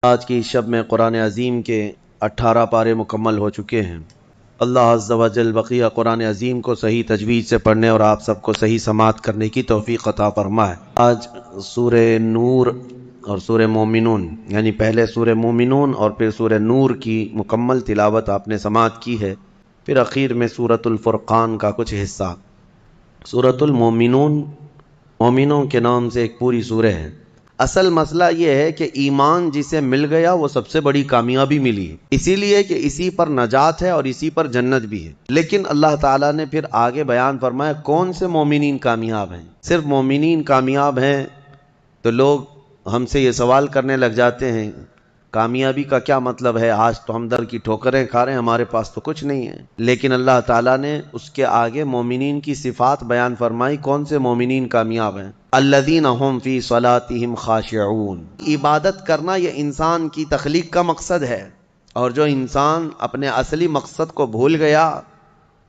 آج کی شب میں قرآن عظیم کے 18 پارے مکمل ہو چکے ہیں۔ اللہ عز و جل بقیہ قرآن عظیم کو صحیح تجوید سے پڑھنے اور آپ سب کو صحیح سماعت کرنے کی توفیق عطا فرمائے۔ آج سورہ نور اور سورہ مومنون، یعنی پہلے سورہ مومنون اور پھر سورہ نور کی مکمل تلاوت آپ نے سماعت کی ہے، پھر اخیر میں سورۃ الفرقان کا کچھ حصہ۔ سورۃ المومنون مومنوں کے نام سے ایک پوری سورہ ہے۔ اصل مسئلہ یہ ہے کہ ایمان جسے مل گیا وہ سب سے بڑی کامیابی ملی ہے، اسی لیے کہ اسی پر نجات ہے اور اسی پر جنت بھی ہے۔ لیکن اللہ تعالیٰ نے پھر آگے بیان فرمایا کون سے مومنین کامیاب ہیں۔ صرف مومنین کامیاب ہیں تو لوگ ہم سے یہ سوال کرنے لگ جاتے ہیں کامیابی کا کیا مطلب ہے، آج تو ہم در کی ٹھوکریں کھا رہے ہیں، ہمارے پاس تو کچھ نہیں ہے۔ لیکن اللہ تعالیٰ نے اس کے آگے مومنین کی صفات بیان فرمائی، کون سے مومنین کامیاب ہیں۔ الذین هم فی صلاتہم خاشعون۔ عبادت کرنا یہ انسان کی تخلیق کا مقصد ہے، اور جو انسان اپنے اصلی مقصد کو بھول گیا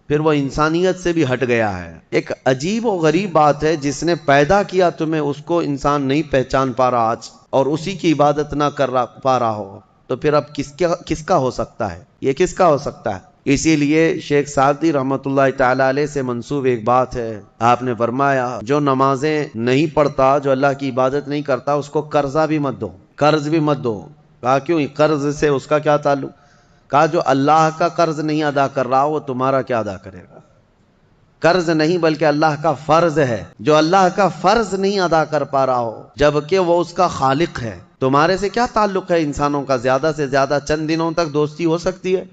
پھر وہ انسانیت سے بھی ہٹ گیا ہے۔ ایک عجیب و غریب بات ہے، جس نے پیدا کیا تمہیں اس کو انسان نہیں پہچان پا رہا آج، اور اسی کی عبادت نہ کر پا رہا ہو، تو پھر اب کس کا ہو سکتا ہے، یہ کس کا ہو سکتا ہے۔ اسی لیے شیخ سعدی رحمۃ اللہ تعالی علیہ سے منسوب ایک بات ہے، آپ نے فرمایا جو نمازیں نہیں پڑھتا، جو اللہ کی عبادت نہیں کرتا، اس کو قرضہ بھی مت دو، قرض بھی مت دو۔ کہا کیوں؟ قرض سے اس کا کیا تعلق؟ کہا جو اللہ کا قرض نہیں ادا کر رہا وہ تمہارا کیا ادا کرے گا۔ قرض نہیں بلکہ اللہ کا فرض ہے، جو اللہ کا فرض نہیں ادا کر پا رہا ہو جبکہ وہ اس کا خالق ہے، تمہارے سے کیا تعلق ہے؟ انسانوں کا زیادہ سے زیادہ چند دنوں تک دوستی ہو سکتی ہے،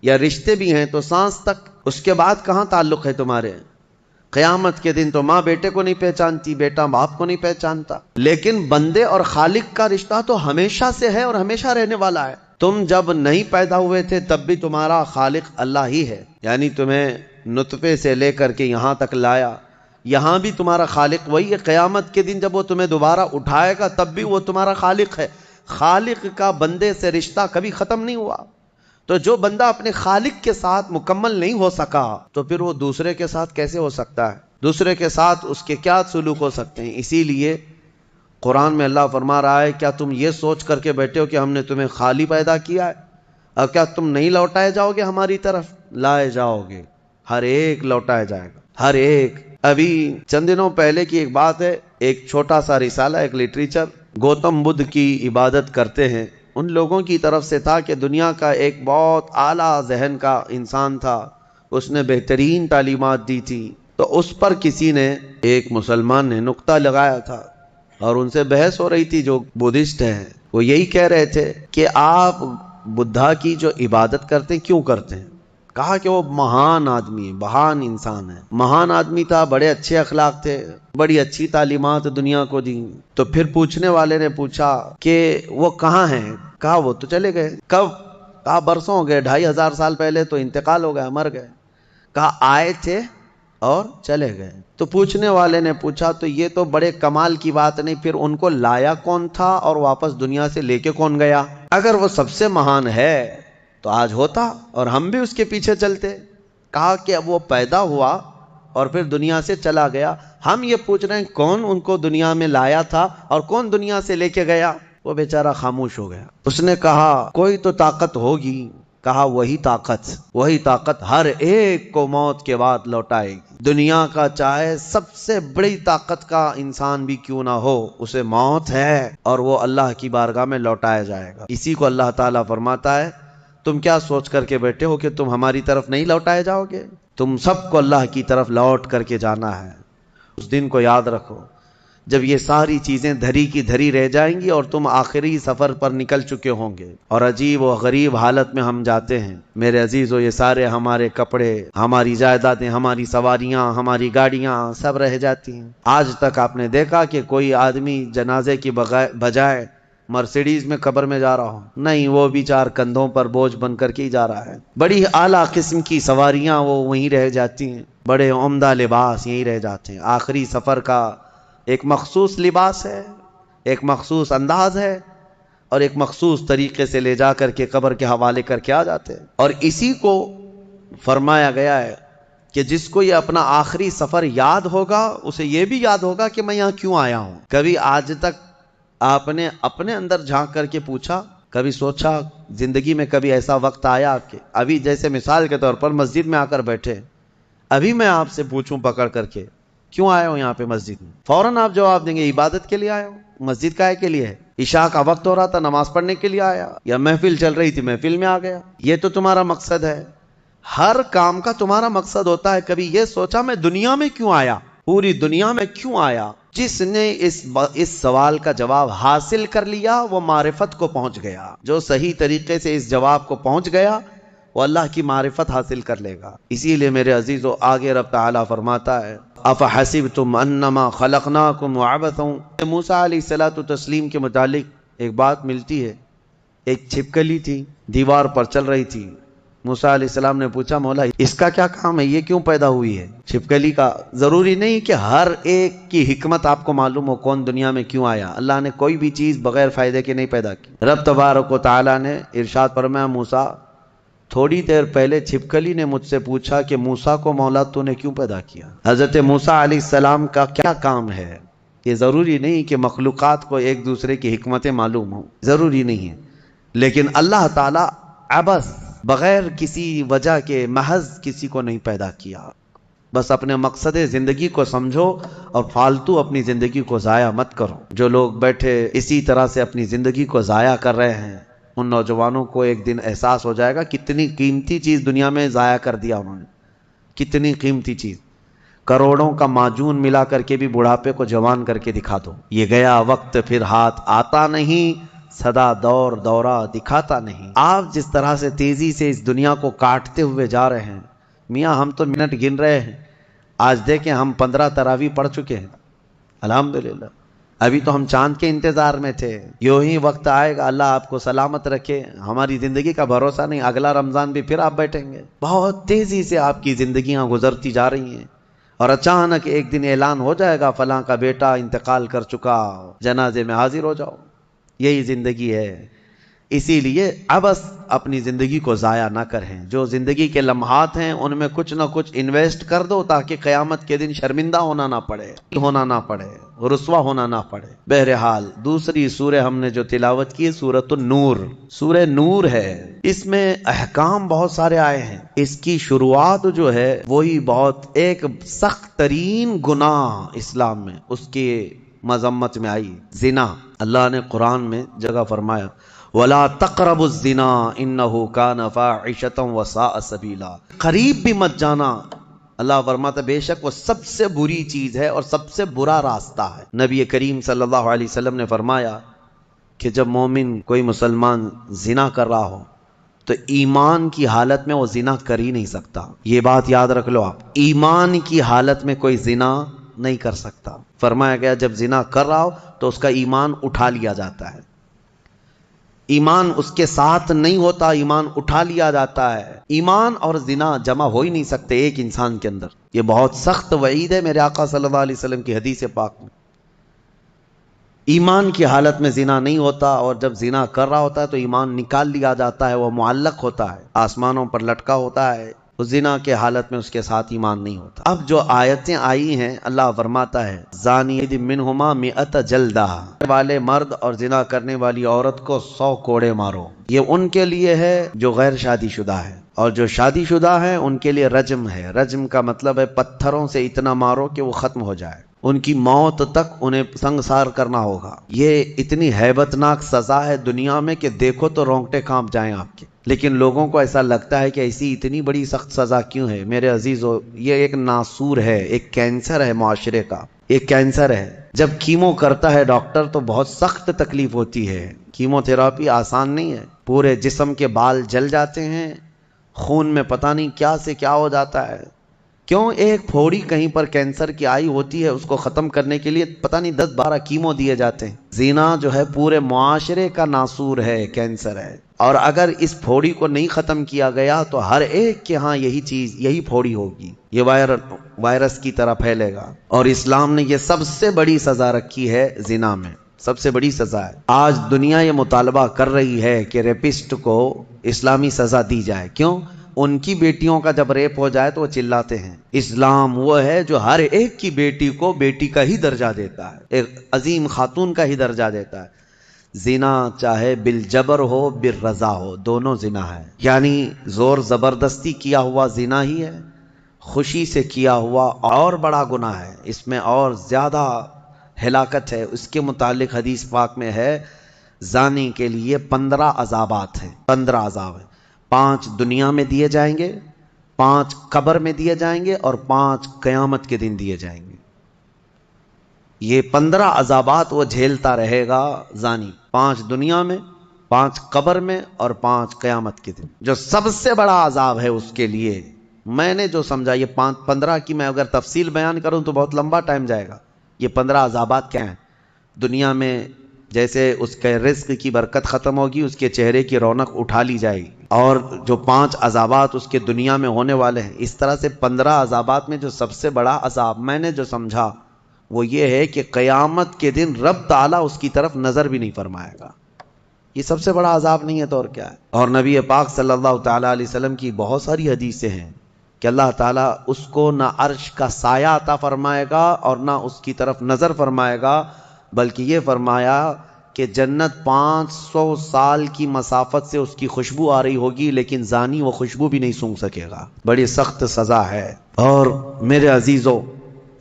یا رشتے بھی ہیں تو سانس تک، اس کے بعد کہاں تعلق ہے تمہارے؟ قیامت کے دن تو ماں بیٹے کو نہیں پہچانتی، بیٹا باپ کو نہیں پہچانتا، لیکن بندے اور خالق کا رشتہ تو ہمیشہ سے ہے اور ہمیشہ رہنے والا ہے۔ تم جب نہیں پیدا ہوئے تھے تب بھی تمہارا خالق اللہ ہی ہے، یعنی تمہیں نطفے سے لے کر کے یہاں تک لایا، یہاں بھی تمہارا خالق وہی ہے۔ قیامت کے دن جب وہ تمہیں دوبارہ اٹھائے گا تب بھی وہ تمہارا خالق ہے۔ خالق کا بندے سے رشتہ کبھی ختم نہیں ہوا، تو جو بندہ اپنے خالق کے ساتھ مکمل نہیں ہو سکا تو پھر وہ دوسرے کے ساتھ کیسے ہو سکتا ہے؟ دوسرے کے ساتھ اس کے کیا سلوک ہو سکتے ہیں؟ اسی لیے قرآن میں اللہ فرما رہا ہے کیا تم یہ سوچ کر کے بیٹھے ہو کہ ہم نے تمہیں خالی پیدا کیا ہے، اور کیا تم نہیں لوٹائے جاؤ گے ہماری طرف؟ لائے جاؤ گے، ہر ایک لوٹایا جائے گا، ہر ایک۔ ابھی چند دنوں پہلے کی ایک بات ہے، ایک چھوٹا سا رسالہ، ایک لٹریچر گوتم بدھ کی عبادت کرتے ہیں ان لوگوں کی طرف سے تھا کہ دنیا کا ایک بہت اعلیٰ ذہن کا انسان تھا، اس نے بہترین تعلیمات دی تھی، تو اس پر کسی نے، ایک مسلمان نے نقطہ لگایا تھا اور ان سے بحث ہو رہی تھی جو بدھسٹ ہیں۔ وہ یہی کہہ رہے تھے کہ آپ بدھا کی جو عبادت کرتے ہیں کیوں کرتے ہیں؟ کہا کہ وہ مہان آدمی ہے، مہان انسان ہے، مہان آدمی تھا، بڑے اچھے اخلاق تھے، بڑی اچھی تعلیمات دنیا کو دی۔ تو پھر پوچھنے والے نے پوچھا کہ وہ کہاں ہیں؟ کہا وہ تو چلے گئے۔ کب؟ کہا برسوں ہو گئے، 2500 سال پہلے تو انتقال ہو گیا، مر گئے۔ کہا آئے تھے اور چلے گئے۔ تو پوچھنے والے نے پوچھا تو یہ تو بڑے کمال کی بات نہیں، پھر ان کو لایا کون تھا اور واپس دنیا سے لے کے کون گیا؟ اگر وہ سب سے مہان ہے تو آج ہوتا اور ہم بھی اس کے پیچھے چلتے۔ کہا کہ اب وہ پیدا ہوا اور پھر دنیا سے چلا گیا، ہم یہ پوچھ رہے ہیں کون ان کو دنیا میں لایا تھا اور کون دنیا سے لے کے گیا؟ وہ بیچارہ خاموش ہو گیا۔ اس نے کہا کوئی تو طاقت ہوگی۔ کہا وہی طاقت ہر ایک کو موت کے بعد لوٹائے گی۔ دنیا کا چاہے سب سے بڑی طاقت کا انسان بھی کیوں نہ ہو، اسے موت ہے اور وہ اللہ کی بارگاہ میں لوٹایا جائے گا۔ اسی کو اللہ تعالیٰ فرماتا ہے تم کیا سوچ کر کے بیٹھے ہو کہ تم ہماری طرف نہیں لوٹائے جاؤ گے؟ تم سب کو اللہ کی طرف لوٹ کر کے جانا ہے۔ اس دن کو یاد رکھو جب یہ ساری چیزیں دھری کی دھری رہ جائیں گی اور تم آخری سفر پر نکل چکے ہوں گے، اور عجیب و غریب حالت میں ہم جاتے ہیں میرے عزیزو، یہ سارے ہمارے کپڑے، ہماری جائیدادیں، ہماری سواریاں، ہماری گاڑیاں سب رہ جاتی ہیں۔ آج تک آپ نے دیکھا کہ کوئی آدمی جنازے کی بجائے مرسیڈیز میں قبر میں جا رہا ہو؟ نہیں، وہ بھی 4 کندھوں پر بوجھ بن کر کے ہی جا رہا ہے۔ بڑی اعلیٰ قسم کی سواریاں وہ وہیں رہ جاتی ہیں، بڑے عمدہ لباس یہیں رہ جاتے ہیں۔ آخری سفر کا ایک مخصوص لباس ہے، ایک مخصوص انداز ہے، اور ایک مخصوص طریقے سے لے جا کر کے قبر کے حوالے کر کے آ جاتے ہیں۔ اور اسی کو فرمایا گیا ہے کہ جس کو یہ اپنا آخری سفر یاد ہوگا اسے یہ بھی یاد ہوگا کہ میں یہاں کیوں آیا ہوں۔ کبھی آج تک آپ نے اپنے اندر جھانک کر کے پوچھا، کبھی سوچا زندگی میں کبھی ایسا وقت آیا کہ ابھی جیسے مثال کے طور پر مسجد میں آ کر بیٹھے، ابھی میں آپ سے پوچھوں پکڑ کر کے کیوں آئے ہو یہاں پہ مسجد میں، فوراً آپ جواب دیں گے عبادت کے لیے آئے ہو۔ مسجد کائے کے لیے ہے؟ عشاء کا وقت ہو رہا تھا نماز پڑھنے کے لیے آیا، یا محفل چل رہی تھی محفل میں آ گیا، یہ تو تمہارا مقصد ہے۔ ہر کام کا تمہارا مقصد ہوتا ہے۔ کبھی یہ سوچا میں دنیا میں کیوں آیا، پوری دنیا میں کیوں آیا؟ جس نے اس سوال کا جواب حاصل کر لیا وہ معرفت کو پہنچ گیا۔ جو صحیح طریقے سے اس جواب کو پہنچ گیا وہ اللہ کی معرفت حاصل کر لے گا۔ اسی لیے میرے عزیزو آگے رب تعالیٰ فرماتا ہے افحسبتم انما خلقناکم عبثا۔ موسیٰ علیہ الصلوۃ والتسلیم کے متعلق ایک بات ملتی ہے، ایک چھپکلی تھی دیوار پر چل رہی تھی، موسیٰ علیہ السلام نے پوچھا مولا اس کا کیا کام ہے، یہ کیوں پیدا ہوئی ہے؟ چھپکلی کا ضروری نہیں کہ ہر ایک کی حکمت آپ کو معلوم ہو کون دنیا میں کیوں آیا۔ اللہ نے کوئی بھی چیز بغیر فائدے کے نہیں پیدا کی۔ رب تبارک و تعالیٰ نے ارشاد فرمایا موسیٰ تھوڑی دیر پہلے چھپکلی نے مجھ سے پوچھا کہ موسیٰ کو مولا تو نے کیوں پیدا کیا؟ حضرت موسیٰ علیہ السلام کا کیا کام ہے؟ یہ ضروری نہیں کہ مخلوقات کو ایک دوسرے کی حکمتیں معلوم ہوں، ضروری نہیں ہے، لیکن اللہ تعالیٰ عبث بغیر کسی وجہ کے محض کسی کو نہیں پیدا کیا۔ بس اپنے مقصد زندگی کو سمجھو اور فالتو اپنی زندگی کو ضائع مت کرو۔ جو لوگ بیٹھے اسی طرح سے اپنی زندگی کو ضائع کر رہے ہیں ان نوجوانوں کو ایک دن احساس ہو جائے گا کتنی قیمتی چیز دنیا میں ضائع کر دیا انہوں نے، کتنی قیمتی چیز۔ کروڑوں کا معجون ملا کر کے بھی بڑھاپے کو جوان کر کے دکھا دو، یہ گیا وقت پھر ہاتھ آتا نہیں، صدا دور دورہ دکھاتا نہیں۔ آپ جس طرح سے تیزی سے اس دنیا کو کاٹتے ہوئے جا رہے ہیں، میاں ہم تو منٹ گن رہے ہیں، آج دیکھیں ہم 15 تراویح پڑھ چکے ہیں الحمدللہ، ابھی تو ہم چاند کے انتظار میں تھے۔ یوں ہی وقت آئے گا، اللہ آپ کو سلامت رکھے، ہماری زندگی کا بھروسہ نہیں، اگلا رمضان بھی پھر آپ بیٹھیں گے۔ بہت تیزی سے آپ کی زندگیاں گزرتی جا رہی ہیں اور اچانک ایک دن اعلان ہو جائے گا فلاں کا بیٹا انتقال کر چکا، جنازے میں حاضر ہو جاؤ۔ یہی زندگی ہے، اسی لیے عبث اپنی زندگی کو ضائع نہ کریں۔ جو زندگی کے لمحات ہیں ان میں کچھ نہ کچھ انویسٹ کر دو تاکہ قیامت کے دن شرمندہ ہونا نہ پڑے، رسوا ہونا نہ پڑے۔ بہرحال دوسری سورہ ہم نے جو تلاوت کی سورۃ النور، سورہ نور ہے، اس میں احکام بہت سارے آئے ہیں۔ اس کی شروعات جو ہے وہی بہت ایک سخت ترین گناہ اسلام میں اس کی مذمت میں آئی، زنا۔ اللہ نے قرآن میں جگہ فرمایا وَلَا تَقْرَبُوا الزِّنَا إِنَّهُ كَانَ فَاحِشَةً وَسَاءَ سَبِيلًا، قریب بھی مت جانا۔ اللہ فرماتا بے شک وہ سب سے بری چیز ہے اور سب سے برا راستہ ہے۔ نبی کریم صلی اللہ علیہ وسلم نے فرمایا کہ جب مومن کوئی مسلمان زنا کر رہا ہو تو ایمان کی حالت میں وہ زنا کر ہی نہیں سکتا۔ یہ بات یاد رکھ لو آپ، ایمان کی حالت میں کوئی زنا نہیں کر سکتا۔ فرمایا گیا جب زنا کر رہا ہو تو اس کا ایمان اٹھا لیا جاتا ہے، ایمان اس کے ساتھ نہیں ہوتا، ایمان اٹھا لیا جاتا ہے۔ ایمان اور زنا جمع ہو ہی نہیں سکتے ایک انسان کے اندر۔ یہ بہت سخت وعید ہے میرے آقا صلی اللہ علیہ وسلم کی حدیث پاک میں۔ ایمان کی حالت میں زنا نہیں ہوتا، اور جب زنا کر رہا ہوتا ہے تو ایمان نکال لیا جاتا ہے، وہ معلق ہوتا ہے، آسمانوں پر لٹکا ہوتا ہے۔ اس زنا کے حالت میں اس کے ساتھ ایمان نہیں ہوتا۔ اب جو آیتیں آئی ہیں اللہ فرماتا ہے زانی منہما 100 جلدہ، والے مرد اور زنا کرنے والی عورت کو 100 کوڑے مارو۔ یہ ان کے لیے ہے جو غیر شادی شدہ ہے، اور جو شادی شدہ ہیں ان کے لیے رجم ہے۔ رجم کا مطلب ہے پتھروں سے اتنا مارو کہ وہ ختم ہو جائے، ان کی موت تک انہیں سنگسار کرنا ہوگا۔ یہ اتنی ہیبت ناک سزا ہے دنیا میں کہ دیکھو تو رونگٹے کانپ جائیں آپ کے، لیکن لوگوں کو ایسا لگتا ہے کہ ایسی اتنی بڑی سخت سزا کیوں ہے؟ میرے عزیزو یہ ایک ناسور ہے، ایک کینسر ہے معاشرے کا، ایک کینسر ہے۔ جب کیمو کرتا ہے ڈاکٹر تو بہت سخت تکلیف ہوتی ہے، کیمو تھراپی آسان نہیں ہے، پورے جسم کے بال جل جاتے ہیں، خون میں پتہ نہیں کیا سے کیا ہو جاتا ہے۔ کیوں؟ ایک پھوڑی کہیں پر کینسر کی آئی ہوتی ہے، اس کو ختم کرنے کے لیے پتہ نہیں 10-12 کیمو دیے جاتے ہیں۔ زنا جو ہے پورے معاشرے کا ناسور ہے، کینسر ہے، اور اگر اس پھوڑی کو نہیں ختم کیا گیا تو ہر ایک کے ہاں یہی چیز، یہی پھوڑی ہوگی، یہ وائرس کی طرح پھیلے گا۔ اور اسلام نے یہ سب سے بڑی سزا رکھی ہے زنا میں، سب سے بڑی سزا ہے۔ آج دنیا یہ مطالبہ کر رہی ہے کہ ریپسٹ کو اسلامی سزا دی جائے۔ کیوں؟ ان کی بیٹیوں کا جب ریپ ہو جائے تو وہ چلاتے ہیں۔ اسلام وہ ہے جو ہر ایک کی بیٹی کو بیٹی کا ہی درجہ دیتا ہے، ایک عظیم خاتون کا ہی درجہ دیتا ہے۔ زنا چاہے بالجبر ہو بالرضا ہو، دونوں زنا ہے، یعنی زور زبردستی کیا ہوا زنا ہی ہے، خوشی سے کیا ہوا اور بڑا گناہ ہے، اس میں اور زیادہ ہلاکت ہے۔ اس کے متعلق حدیث پاک میں ہے زانی کے لیے 15 عذابات ہیں، 15 عذاب ہیں، 5 دنیا میں دیے جائیں گے، 5 قبر میں دیے جائیں گے، اور 5 قیامت کے دن دیے جائیں گے۔ یہ 15 عذابات وہ جھیلتا رہے گا زانی، 5 دنیا میں، 5 قبر میں، اور 5 قیامت کے دن۔ جو سب سے بڑا عذاب ہے اس کے لیے، میں نے جو سمجھا، یہ 15 کی میں اگر تفصیل بیان کروں تو بہت لمبا ٹائم جائے گا۔ یہ 15 عذابات کیا ہیں؟ دنیا میں جیسے اس کے رزق کی برکت ختم ہوگی، اس کے چہرے کی رونق اٹھا لی جائے گی، اور جو 5 عذابات اس کے دنیا میں ہونے والے ہیں، اس طرح سے 15 عذابات میں جو سب سے بڑا عذاب میں نے جو سمجھا وہ یہ ہے کہ قیامت کے دن رب تعالیٰ اس کی طرف نظر بھی نہیں فرمائے گا۔ یہ سب سے بڑا عذاب نہیں ہے تو اور کیا ہے؟ اور نبی پاک صلی اللہ تعالیٰ علیہ وسلم کی بہت ساری حدیثیں ہیں کہ اللہ تعالیٰ اس کو نہ عرش کا سایہ عطا فرمائے گا اور نہ اس کی طرف نظر فرمائے گا، بلکہ یہ فرمایا کہ جنت 500 سال کی مسافت سے اس کی خوشبو آ رہی ہوگی، لیکن زانی وہ خوشبو بھی نہیں سونگھ سکے گا۔ بڑی سخت سزا ہے۔ اور میرے عزیزو،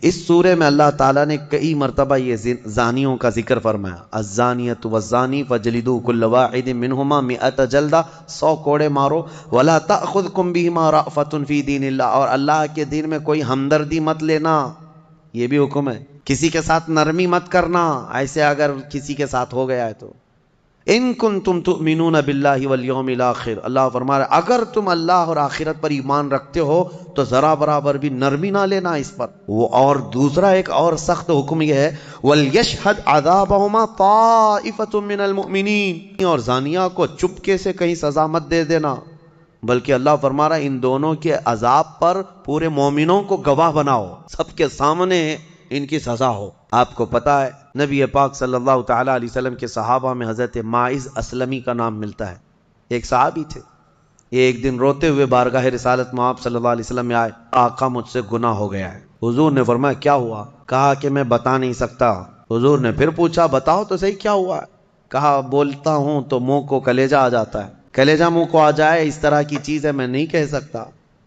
اس سورے میں اللہ تعالیٰ نے کئی مرتبہ یہ زانیوں کا ذکر فرمایا، الزانیۃ والزانی فجلدوا کل واحد منہما 100 جلدہ، 100 کوڑے مارو، ولا تأخذکم بہما رأفۃ فی دین اللہ، اور اللہ کے دین میں کوئی ہمدردی مت لینا، یہ بھی حکم ہے۔ کسی کے ساتھ نرمی مت کرنا، ایسے اگر کسی کے ساتھ ہو گیا ہے تو۔ ان کنتم تؤمنون باللہ والیوم الاخر، اللہ فرما رہا ہے اگر تم اللہ اور آخرت پر ایمان رکھتے ہو تو ذرا برابر بھی نرمی نہ لینا اس پر۔ وہ اور دوسرا ایک اور سخت حکم یہ ہے، وَلْيَشْهَدْ عَذَابَهُمَا طَائِفَةٌ مِّنَ الْمُؤْمِنِينَ، اور زانیہ کو چپکے سے کہیں سزا مت دے دینا، بلکہ اللہ فرما رہا ہے ان دونوں کے عذاب پر پورے مومنوں کو گواہ بناؤ، سب کے سامنے ان کی سزا ہو۔ آپ کو پتا ہے نبی پاک صلی اللہ تعالیٰ علیہ وسلم کے صحابہ میں حضرت ماعز اسلمی کا نام ملتا ہے، ایک صحابی تھے۔ یہ ایک دن روتے ہوئے بارگاہ رسالت میں آپ صلی اللہ علیہ وسلم میں آئے، آقا مجھ سے گناہ ہو گیا ہے۔ حضور نے فرمایا کیا ہوا؟ کہا کہ میں بتا نہیں سکتا۔ حضور نے پھر پوچھا بتاؤ تو صحیح کیا ہوا ہے؟ کہا بولتا ہوں تو منہ کو کلیجہ آ جاتا ہے، کلیجہ منہ کو آ جائے اس طرح کی چیز ہے میں نہیں کہہ سکتا۔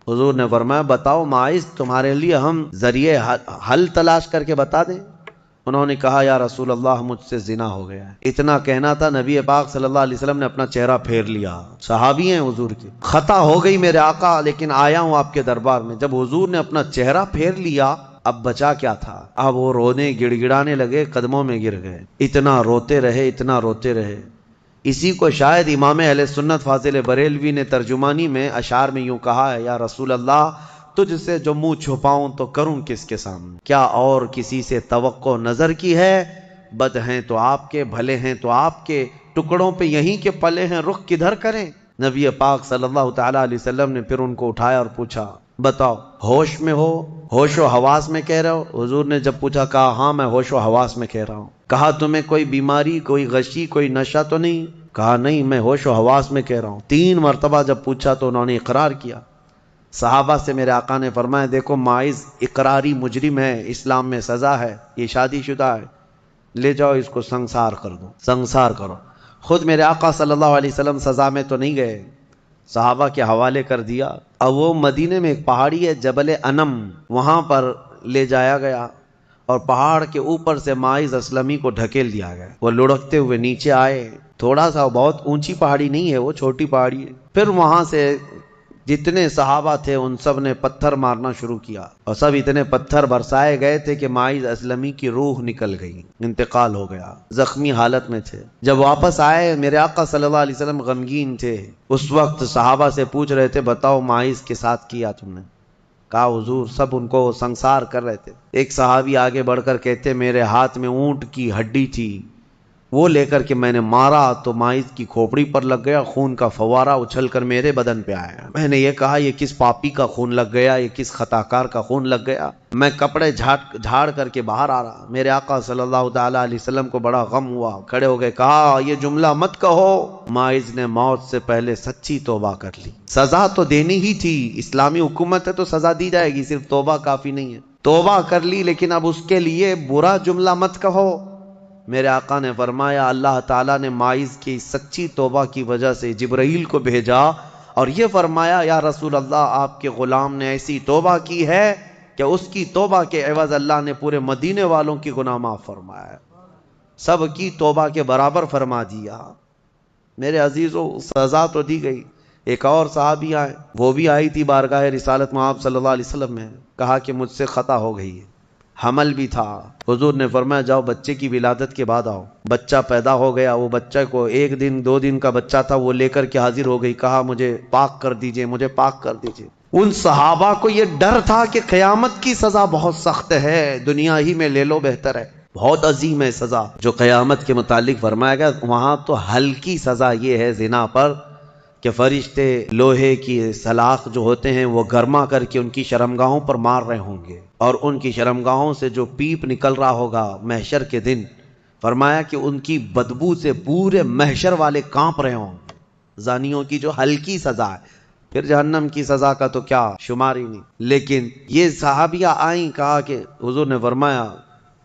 حضور نے فرمایا بتاؤ ماعز، تمہارے لیے ہم ذریعے حل تلاش کر کے بتا دیں؟ انہوں نے کہا یا رسول اللہ مجھ سے زنا ہو گیا ہے۔ اتنا کہنا تھا، نبی پاک صلی اللہ علیہ وسلم نے اپنا چہرہ پھیر لیا، صحابی ہیں حضور کے، خطا ہو گئی میرے آقا لیکن آیا ہوں آپ کے دربار میں۔ جب حضور نے اپنا چہرہ پھیر لیا اب بچا کیا تھا؟ اب وہ رونے گڑ گڑانے لگے، قدموں میں گر گئے، اتنا روتے رہے اتنا روتے رہے۔ اسی کو شاید امام اہل سنت فاضل بریلوی نے ترجمانی میں اشعار میں یوں کہا ہے، یا رسول اللہ تجھ سے جو منہ چھپاؤں تو کروں کس کے سامنے، کیا اور کسی سے توقع نظر کی ہے؟ بد ہیں تو آپ کے، بھلے ہیں تو آپ کے، ٹکڑوں پہ یہیں کے پلے ہیں، رخ کدھر کریں؟ نبی پاک صلی اللہ تعالیٰ علیہ وسلم نے پھر ان کو اٹھایا اور پوچھا بتاؤ ہوش میں ہو، ہوش و حواس میں کہہ رہے ہو؟ حضور نے جب پوچھا کہا ہاں میں ہوش و حواس میں کہہ رہا ہوں۔ کہا تمہیں کوئی بیماری، کوئی غشی، کوئی نشہ تو نہیں؟ کہا نہیں میں ہوش و حواس میں کہہ رہا ہوں۔ 3 مرتبہ جب پوچھا تو انہوں نے اقرار کیا۔ صحابہ سے میرے آقا نے فرمایا دیکھو ماعز اقراری مجرم ہے، اسلام میں سزا ہے، یہ شادی شدہ ہے، لے جاؤ اس کو سنسار کر دو، سنسار کرو۔ خود میرے آقا صلی اللہ علیہ وسلم سزا میں تو نہیں گئے، صحابہ کے حوالے کر دیا۔ اب وہ مدینے میں ایک پہاڑی ہے جبل انم، وہاں پر لے جایا گیا اور پہاڑ کے اوپر سے ماعز اسلمی کو ڈھکیل دیا گیا۔ وہ لڑکتے ہوئے نیچے آئے، تھوڑا سا بہت اونچی پہاڑی نہیں ہے، وہ چھوٹی پہاڑی ہے۔ پھر وہاں سے جتنے صحابہ تھے ان سب نے پتھر مارنا شروع کیا اور سب اتنے پتھر برسائے گئے تھے کہ ماعز اسلمی کی روح نکل گئی، انتقال ہو گیا، زخمی حالت میں تھے۔ جب واپس آئے میرے آقا صلی اللہ علیہ وسلم غمگین تھے، اس وقت صحابہ سے پوچھ رہے تھے بتاؤ ماعز کے ساتھ کیا تم نے؟ کہا حضور سب ان کو سنسار کر رہے تھے۔ ایک صحابی آگے بڑھ کر کہتے میرے ہاتھ میں اونٹ کی ہڈی تھی، وہ لے کر کے میں نے مارا تو ماعز کی کھوپڑی پر لگ گیا، خون کا فوارہ اچھل کر میرے بدن پہ آیا۔ میں نے یہ کہا یہ کس پاپی کا خون لگ گیا، یہ کس خطاکار کا خون لگ گیا۔ میں کپڑے جھاڑ کر کے باہر آ رہا، میرے آقا صلی اللہ تعالیٰ علیہ وسلم کو بڑا غم ہوا، کھڑے ہو گئے، کہا یہ جملہ مت کہو، ماعز نے موت سے پہلے سچی توبہ کر لی۔ سزا تو دینی ہی تھی، اسلامی حکومت ہے تو سزا دی جائے گی، صرف توبہ کافی نہیں ہے۔ توبہ کر لی لیکن اب اس کے لیے برا جملہ مت کہو۔ میرے آقا نے فرمایا اللہ تعالیٰ نے ماعز کی سچی توبہ کی وجہ سے جبرائیل کو بھیجا اور یہ فرمایا یا رسول اللہ آپ کے غلام نے ایسی توبہ کی ہے کہ اس کی توبہ کے عوض اللہ نے پورے مدینے والوں کی گناہ معاف فرمایا، سب کی توبہ کے برابر فرما دیا۔ میرے عزیزو سزا تو دی گئی۔ ایک اور صحابی آئے، وہ بھی آئی تھی بارگاہ رسالت میں آپ صلی اللہ علیہ وسلم میں، کہا کہ مجھ سے خطا ہو گئی ہے، حمل بھی تھا۔ حضور نے فرمایا جاؤ بچے کی ولادت کے بعد آؤ۔ بچہ پیدا ہو گیا، وہ بچہ کو 1 دن 2 دن کا بچہ تھا، وہ لے کر کے حاضر ہو گئی، کہا مجھے پاک کر دیجئے، مجھے پاک کر دیجئے۔ ان صحابہ کو یہ ڈر تھا کہ قیامت کی سزا بہت سخت ہے، دنیا ہی میں لے لو بہتر ہے، بہت عظیم ہے سزا جو قیامت کے متعلق فرمایا گیا۔ وہاں تو ہلکی سزا یہ ہے زنا پر کہ فرشتے لوہے کی سلاخ جو ہوتے ہیں وہ گرما کر کے ان کی شرمگاہوں پر مار رہے ہوں گے، اور ان کی شرمگاہوں سے جو پیپ نکل رہا ہوگا محشر کے دن، فرمایا کہ ان کی بدبو سے پورے محشر والے کانپ رہے ہوں گے۔ زانیوں کی جو ہلکی سزا ہے، پھر جہنم کی سزا کا تو کیا شمار ہی نہیں۔ لیکن یہ صحابیہ آئیں، کہا کہ حضور نے فرمایا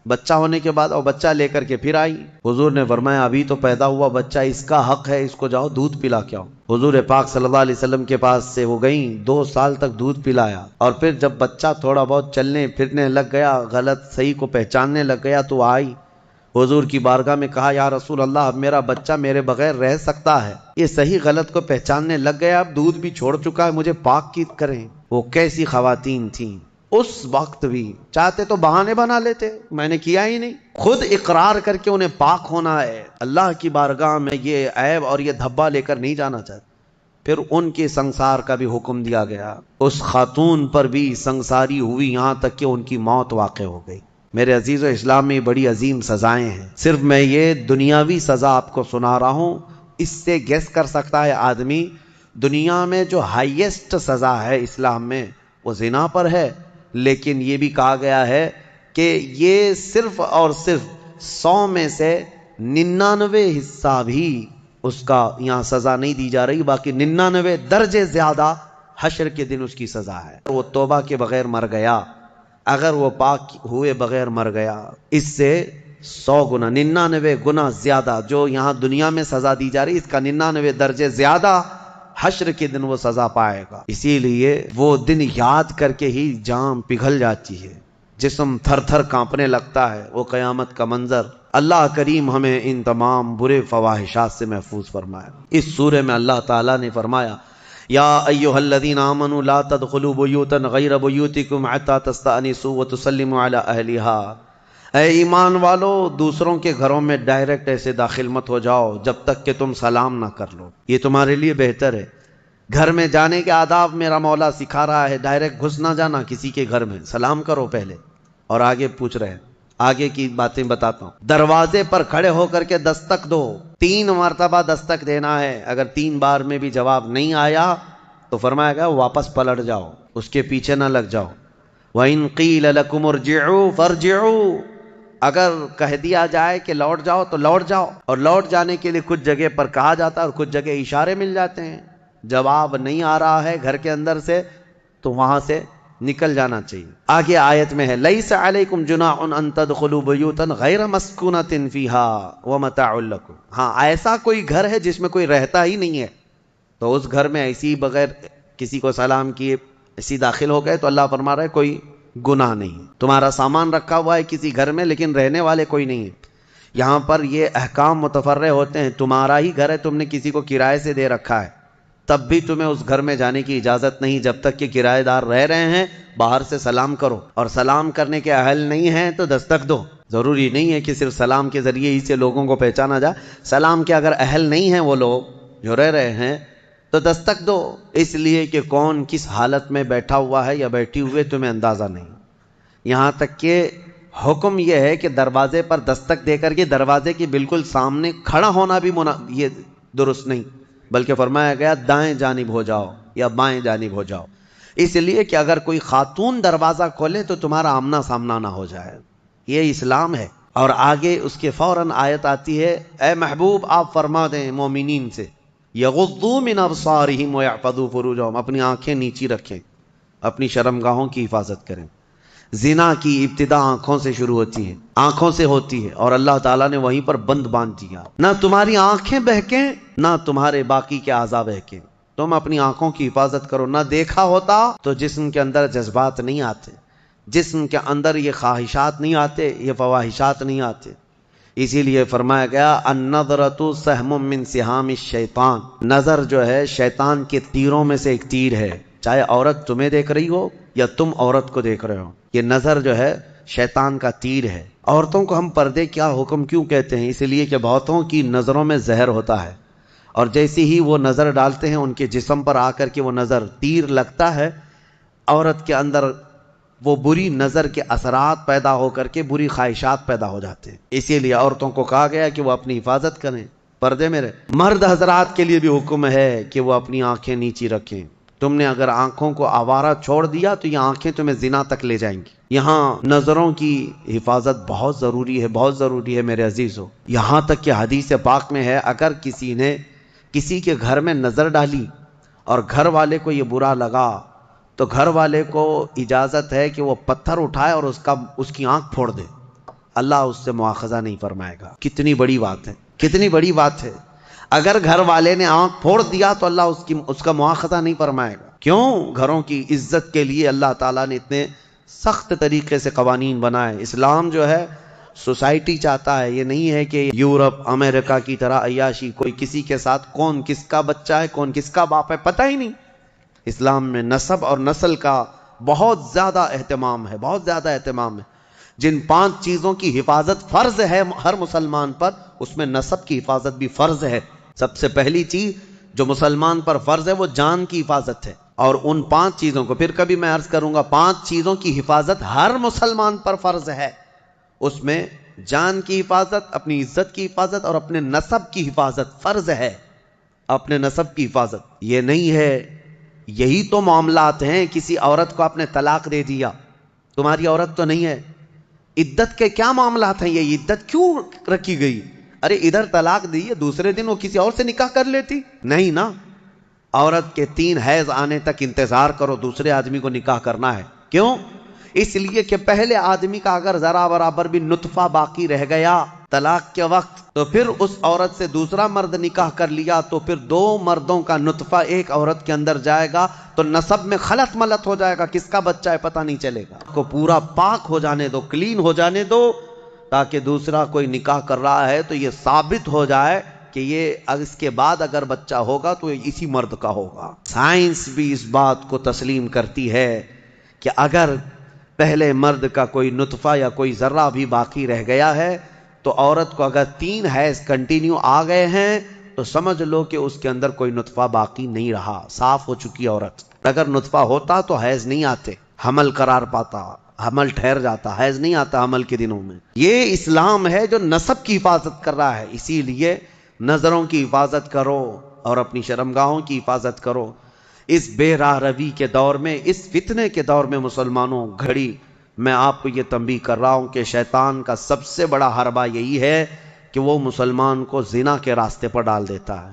بچہ ہونے کے بعد اور بچہ لے کر کے پھر آئی۔ حضور نے فرمایا ابھی تو پیدا ہوا بچہ، اس کا حق ہے، اس کو جاؤ دودھ پلا کے آؤ۔ حضور پاک صلی اللہ علیہ وسلم کے پاس سے وہ گئیں، 2 سال تک دودھ پلایا، اور پھر جب بچہ تھوڑا بہت چلنے پھرنے لگ گیا، غلط صحیح کو پہچاننے لگ گیا، تو آئی حضور کی بارگاہ میں، کہا یا رسول اللہ اب میرا بچہ میرے بغیر رہ سکتا ہے، یہ صحیح غلط کو پہچاننے لگ گیا، اب دودھ بھی چھوڑ چکا ہے، مجھے پاک کی کریں۔ وہ کیسی خواتین تھیں اس وقت بھی، چاہتے تو بہانے بنا لیتے، میں نے کیا ہی نہیں، خود اقرار کر کے انہیں پاک ہونا ہے، اللہ کی بارگاہ میں یہ عیب اور یہ دھبا لے کر نہیں جانا چاہتے۔ پھر ان کے سنسار کا بھی حکم دیا گیا، اس خاتون پر بھی سنساری ہوئی یہاں تک کہ ان کی موت واقع ہو گئی۔ میرے عزیز و اسلام میں بڑی عظیم سزائیں ہیں، صرف میں یہ دنیاوی سزا آپ کو سنا رہا ہوں، اس سے گیس کر سکتا ہے آدمی دنیا میں جو ہائیسٹ سزا ہے اسلام میں وہ زنا پر ہے، لیکن یہ بھی کہا گیا ہے کہ یہ صرف اور صرف 100 میں سے 99 حصہ بھی اس کا یہاں سزا نہیں دی جا رہی، باقی 99 درجے زیادہ حشر کے دن اس کی سزا ہے۔ وہ توبہ کے بغیر مر گیا، اگر وہ پاک ہوئے بغیر مر گیا، اس سے 100 گنا 99 گنا زیادہ جو یہاں دنیا میں سزا دی جا رہی، اس کا 99 درجے زیادہ حشر کے دن وہ سزا پائے گا۔ اسی لیے وہ دن یاد کر کے ہی جان پگھل جاتی ہے، جسم تھر تھر کانپنے لگتا ہے، وہ قیامت کا منظر۔ اللہ کریم ہمیں ان تمام برے فواحشات سے محفوظ فرمائے۔ اس سورہ میں اللہ تعالیٰ نے فرمایا یا ایھا الذین آمنوا لا تدخلوا بیوتا غیر بیوتکم حتی تستأنسوا وتسلموا علی اہلہا، اے ایمان والو دوسروں کے گھروں میں ڈائریکٹ ایسے داخل مت ہو جاؤ جب تک کہ تم سلام نہ کر لو، یہ تمہارے لیے بہتر ہے۔ گھر میں جانے کے آداب میرا مولا سکھا رہا ہے، ڈائریکٹ گھس نہ جانا کسی کے گھر میں، سلام کرو پہلے، اور آگے پوچھ رہے ہیں، آگے کی باتیں بتاتا ہوں۔ دروازے پر کھڑے ہو کر کے دستک دو، 3 مرتبہ دستک دینا ہے، اگر 3 بار میں بھی جواب نہیں آیا تو فرمایا گیا واپس پلٹ جاؤ، اس کے پیچھے نہ لگ جاؤ۔ وَإِن قِيلَ لَكُمُ ارْجِعُوا فَارْجِعُوا، اگر کہہ دیا جائے کہ لوٹ جاؤ تو لوٹ جاؤ، اور لوٹ جانے کے لیے کچھ جگہ پر کہا جاتا ہے اور کچھ جگہ اشارے مل جاتے ہیں۔ جواب نہیں آ رہا ہے گھر کے اندر سے تو وہاں سے نکل جانا چاہیے۔ آگے آیت میں ہے لَيْسَ عَلَيْكُمْ جُنَاحٌ أَن تَدْخُلُوا بُيُوتًا غَيْرَ مَسْكُونَةٍ فِيهَا وَمَتَاعٌ لَكُمْ، ہاں ایسا کوئی گھر ہے جس میں کوئی رہتا ہی نہیں ہے تو اس گھر میں ایسی بغیر کسی کو سلام کیے ایسی داخل ہو گئے تو اللہ فرما رہا ہے کوئی گناہ نہیں، تمہارا سامان رکھا ہوا ہے کسی گھر میں لیکن رہنے والے کوئی نہیں ہے۔ یہاں پر یہ احکام متفرع ہوتے ہیں، تمہارا ہی گھر ہے، تم نے کسی کو کرائے سے دے رکھا ہے، تب بھی تمہیں اس گھر میں جانے کی اجازت نہیں جب تک کہ کرایہ دار رہ رہے ہیں، باہر سے سلام کرو، اور سلام کرنے کے اہل نہیں ہیں تو دستک دو۔ ضروری نہیں ہے کہ صرف سلام کے ذریعے ہی سے لوگوں کو پہچانا جائے، سلام کے اگر اہل نہیں ہیں وہ لوگ جو رہ رہے ہیں تو دستک دو، اس لیے کہ کون کس حالت میں بیٹھا ہوا ہے یا بیٹھی ہوئے تمہیں اندازہ نہیں۔ یہاں تک کہ حکم یہ ہے کہ دروازے پر دستک دے کر کے دروازے کے بالکل سامنے کھڑا ہونا بھی یہ درست نہیں، بلکہ فرمایا گیا دائیں جانب ہو جاؤ یا بائیں جانب ہو جاؤ، اس لیے کہ اگر کوئی خاتون دروازہ کھولے تو تمہارا آمنا سامنا نہ ہو جائے. یہ اسلام ہے. اور آگے اس کے فوراً آیت آتی ہے، اے محبوب آپ فرما دیں مومنین سے یغضوا من ابصارہم ویحفظوا فروجہم، اپنی آنکھیں نیچی رکھیں، اپنی شرمگاہوں کی حفاظت کریں. زنا کی ابتدا آنکھوں سے شروع ہوتی ہے، آنکھوں سے ہوتی ہے، اور اللہ تعالیٰ نے وہیں پر بند باندھ دیا. نہ تمہاری آنکھیں بہکیں نہ تمہارے باقی کے اعضاء بہکیں. تم اپنی آنکھوں کی حفاظت کرو. نہ دیکھا ہوتا تو جسم کے اندر جذبات نہیں آتے، جسم کے اندر یہ خواہشات نہیں آتے، یہ فواہشات نہیں آتے. اسی لیے فرمایا گیا النظرۃ سہم من سہام الشیطان، نظر جو ہے شیطان کے تیروں میں سے ایک تیر ہے. چاہے عورت تمہیں دیکھ رہی ہو یا تم عورت کو دیکھ رہے ہو، یہ نظر جو ہے شیطان کا تیر ہے. عورتوں کو ہم پردے کیا حکم کیوں کہتے ہیں؟ اس لیے کہ بہتوں کی نظروں میں زہر ہوتا ہے، اور جیسے ہی وہ نظر ڈالتے ہیں ان کے جسم پر آ کر کے وہ نظر تیر لگتا ہے، عورت کے اندر وہ بری نظر کے اثرات پیدا ہو کر کے بری خواہشات پیدا ہو جاتے ہیں. اسی لیے عورتوں کو کہا گیا کہ وہ اپنی حفاظت کریں، پردے میں رہیں. مرد حضرات کے لیے بھی حکم ہے کہ وہ اپنی آنکھیں نیچی رکھیں. تم نے اگر آنکھوں کو آوارہ چھوڑ دیا تو یہ آنکھیں تمہیں زنا تک لے جائیں گی. یہاں نظروں کی حفاظت بہت ضروری ہے، بہت ضروری ہے میرے عزیزو. یہاں تک کہ حدیث پاک میں ہے اگر کسی نے کسی کے گھر میں نظر ڈالی اور گھر والے کو یہ برا لگا تو گھر والے کو اجازت ہے کہ وہ پتھر اٹھائے اور اس کی آنکھ پھوڑ دے، اللہ اس سے مواخذہ نہیں فرمائے گا. کتنی بڑی بات ہے، کتنی بڑی بات ہے. اگر گھر والے نے آنکھ پھوڑ دیا تو اللہ اس کا مواخذہ نہیں فرمائے گا. کیوں؟ گھروں کی عزت کے لیے اللہ تعالیٰ نے اتنے سخت طریقے سے قوانین بنائے. اسلام جو ہے سوسائٹی چاہتا ہے، یہ نہیں ہے کہ یورپ امریکہ کی طرح عیاشی، کوئی کسی کے ساتھ کون کس کا بچہ ہے کون کس کا باپ ہے پتہ ہی نہیں. اسلام میں نسب اور نسل کا بہت زیادہ اہتمام ہے، بہت زیادہ اہتمام ہے. جن 5 چیزوں کی حفاظت فرض ہے ہر مسلمان پر، اس میں نسب کی حفاظت بھی فرض ہے. سب سے پہلی چیز جو مسلمان پر فرض ہے وہ جان کی حفاظت ہے. اور ان 5 چیزوں کو پھر کبھی میں عرض کروں گا، 5 چیزوں کی حفاظت ہر مسلمان پر فرض ہے. اس میں جان کی حفاظت، اپنی عزت کی حفاظت اور اپنے نسب کی حفاظت فرض ہے. اپنے نسب کی حفاظت یہ نہیں ہے، یہی تو معاملات ہیں. کسی عورت کو آپ نے طلاق دے دیا، تمہاری عورت تو نہیں ہے. عدت کے کیا معاملات ہیں؟ یہ عدت کیوں رکھی گئی؟ ارے ادھر طلاق دی ہے، دوسرے دن وہ کسی اور سے نکاح کر لیتی؟ نہیں نا. عورت کے 3 حیض آنے تک انتظار کرو، دوسرے آدمی کو نکاح کرنا ہے. کیوں؟ اس لیے کہ پہلے آدمی کا اگر ذرا برابر بھی نطفہ باقی رہ گیا طلاق کے وقت تو پھر اس عورت سے دوسرا مرد نکاح کر لیا تو پھر 2 مردوں کا نطفہ ایک عورت کے اندر جائے گا تو نسب میں خلط ملط ہو جائے گا، کس کا بچہ ہے پتہ نہیں چلے گا. کو پورا پاک ہو جانے دو، کلین ہو جانے دو، تاکہ دوسرا کوئی نکاح کر رہا ہے تو یہ ثابت ہو جائے کہ یہ اس کے بعد اگر بچہ ہوگا تو اسی مرد کا ہوگا. سائنس بھی اس بات کو تسلیم کرتی ہے کہ اگر پہلے مرد کا کوئی نطفہ یا کوئی ذرہ بھی باقی رہ گیا ہے تو عورت کو اگر 3 حیض کنٹینیو آ گئے ہیں تو سمجھ لو کہ اس کے اندر کوئی نطفہ باقی نہیں رہا، صاف ہو چکی عورت. اگر نطفہ ہوتا تو حیض نہیں آتے، حمل قرار پاتا، حمل ٹھہر جاتا، حیض نہیں آتا حمل کے دنوں میں. یہ اسلام ہے جو نسب کی حفاظت کر رہا ہے. اسی لیے نظروں کی حفاظت کرو اور اپنی شرمگاہوں کی حفاظت کرو. اس بے راہ روی کے دور میں، اس فتنے کے دور میں مسلمانوں گھڑی میں آپ کو یہ تنبیہ کر رہا ہوں کہ شیطان کا سب سے بڑا حربہ یہی ہے کہ وہ مسلمان کو زنا کے راستے پر ڈال دیتا ہے.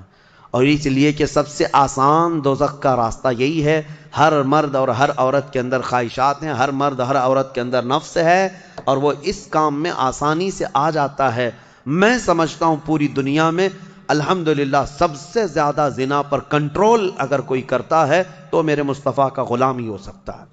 اور اس لیے کہ سب سے آسان دوزخ کا راستہ یہی ہے. ہر مرد اور ہر عورت کے اندر خواہشات ہیں، ہر مرد ہر عورت کے اندر نفس ہے اور وہ اس کام میں آسانی سے آ جاتا ہے. میں سمجھتا ہوں پوری دنیا میں الحمدللہ سب سے زیادہ زنا پر کنٹرول اگر کوئی کرتا ہے تو میرے مصطفیٰ کا غلام ہی ہو سکتا ہے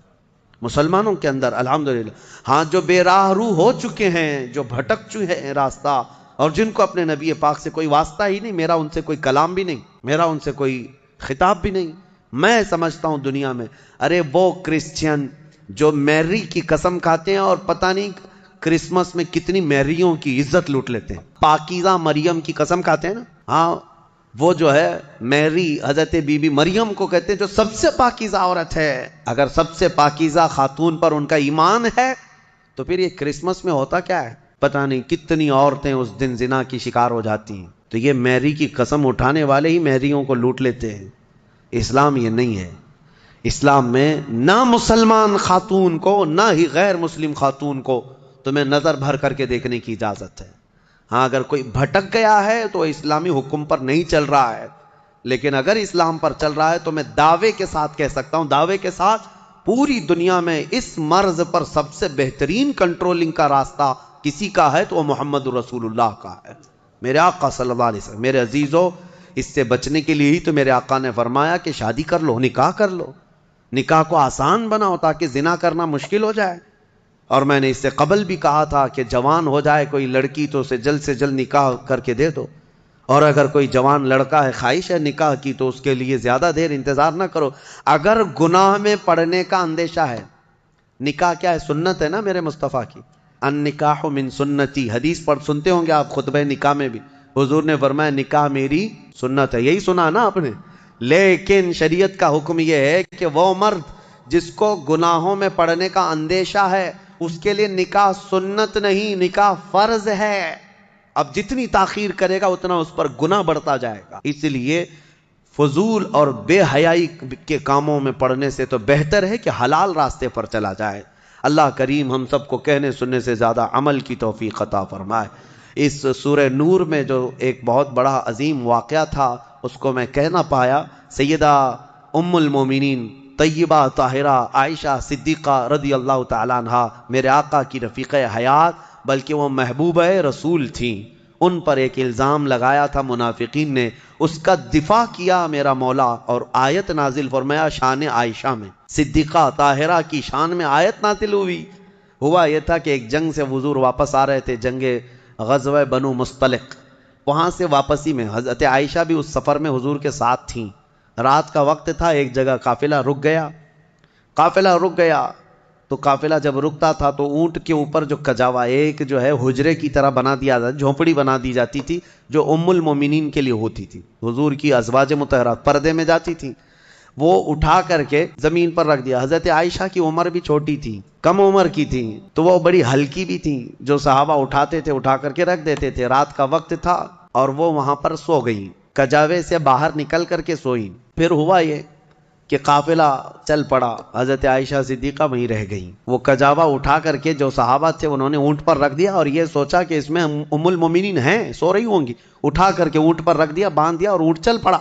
مسلمانوں کے اندر الحمدللہ. ہاں جو بے راہ رو ہو چکے ہیں، جو بھٹک چکے ہیں راستہ، اور جن کو اپنے نبی پاک سے کوئی واسطہ ہی نہیں، میرا ان سے کوئی کلام بھی نہیں، میرا ان سے کوئی خطاب بھی نہیں. میں سمجھتا ہوں دنیا میں ارے وہ کرسچین جو میری کی قسم کھاتے ہیں اور پتہ نہیں کرسمس میں کتنی میریوں کی عزت لوٹ لیتے ہیں، پاکیزہ مریم کی قسم کھاتے ہیں نا. ہاں وہ جو ہے میری حضرت بی بی مریم کو کہتے ہیں جو سب سے پاکیزہ عورت ہے. اگر سب سے پاکیزہ خاتون پر ان کا ایمان ہے تو پھر یہ کرسمس میں ہوتا کیا ہے؟ پتہ نہیں کتنی عورتیں اس دن زنا کی شکار ہو جاتی ہیں. تو یہ میری کی قسم اٹھانے والے ہی میریوں کو لوٹ لیتے ہیں. اسلام یہ نہیں ہے. اسلام میں نہ مسلمان خاتون کو نہ ہی غیر مسلم خاتون کو تمہیں نظر بھر کر کے دیکھنے کی اجازت ہے. ہاں اگر کوئی بھٹک گیا ہے تو اسلامی حکم پر نہیں چل رہا ہے، لیکن اگر اسلام پر چل رہا ہے تو میں دعوے کے ساتھ کہہ سکتا ہوں، دعوے کے ساتھ، پوری دنیا میں اس مرض پر سب سے بہترین کنٹرولنگ کا راستہ کسی کا ہے تو وہ محمد رسول اللہ کا ہے، میرے آقا صلی اللہ علیہ وسلم. میرے عزیزو، اس سے بچنے کے لیے ہی تو میرے آقا نے فرمایا کہ شادی کر لو، نکاح کر لو، نکاح کو آسان بناؤ تاکہ زنا کرنا مشکل ہو جائے. اور میں نے اس سے قبل بھی کہا تھا کہ جوان ہو جائے کوئی لڑکی تو اسے جلد سے جلد نکاح کر کے دے دو، اور اگر کوئی جوان لڑکا ہے خواہش ہے نکاح کی تو اس کے لیے زیادہ دیر انتظار نہ کرو. اگر گناہ میں پڑنے کا اندیشہ ہے، نکاح کیا ہے؟ سنت ہے نا میرے مصطفیٰ کی. النکاح من سنتی، حدیث پڑھ سنتے ہوں گے آپ خطبہ نکاح میں بھی، حضور نے فرمایا نکاح میری سنت ہے. یہی سنا نا آپ نے. لیکن شریعت کا حکم یہ ہے کہ وہ مرد جس کو گناہوں میں پڑنے کا اندیشہ ہے اس کے لیے نکاح سنت نہیں، نکاح فرض ہے. اب جتنی تاخیر کرے گا اتنا اس پر گناہ بڑھتا جائے گا. اس لیے فضول اور بے حیائی کے کاموں میں پڑنے سے تو بہتر ہے کہ حلال راستے پر چلا جائے. اللہ کریم ہم سب کو کہنے سننے سے زیادہ عمل کی توفیق عطا فرمائے. اس سورہ نور میں جو ایک بہت بڑا عظیم واقعہ تھا اس کو میں کہہ نہ پایا. سیدہ ام المومنین طیبہ طاہرہ عائشہ صدیقہ رضی اللہ تعالیٰ عنہ میرے آقا کی رفیقہ حیات بلکہ وہ محبوبہ رسول تھیں. ان پر ایک الزام لگایا تھا منافقین نے، اس کا دفاع کیا میرا مولا اور آیت نازل فرمایا شان عائشہ میں. صدیقہ طاہرہ کی شان میں آیت نازل ہوئی. ہوا یہ تھا کہ ایک جنگ سے حضور واپس آ رہے تھے، جنگ غزوہ بنو مصطلق. وہاں سے واپسی میں حضرت عائشہ بھی اس سفر میں حضور کے ساتھ تھیں. رات کا وقت تھا، ایک جگہ قافلہ رک گیا. تو قافلہ جب رکتا تھا تو اونٹ کے اوپر جو کجاوا ایک جو ہے حجرے کی طرح بنا دیا جاتا، جھونپڑی بنا دی جاتی تھی جو ام المومنین کے لیے ہوتی تھی. حضور کی ازواج مطہرات پردے میں جاتی تھی، وہ اٹھا کر کے زمین پر رکھ دیا. حضرت عائشہ کی عمر بھی چھوٹی تھی، کم عمر کی تھی، تو وہ بڑی ہلکی بھی تھی. جو صحابہ اٹھاتے تھے اٹھا کر کے رکھ دیتے تھے. رات کا وقت تھا اور وہ وہاں پر سو گئی، کجاوے سے باہر نکل کر کے سوئی. پھر ہوا یہ کہ قافلہ چل پڑا، حضرت عائشہ صدیقہ وہیں رہ گئیں. وہ کجاوا اٹھا کر کے جو صحابہ تھے انہوں نے اونٹ پر رکھ دیا اور یہ سوچا کہ اس میں ام المومنین ہیں، سو رہی ہوں گی. اٹھا کر کے اونٹ پر رکھ دیا، باندھ دیا اور اونٹ چل پڑا،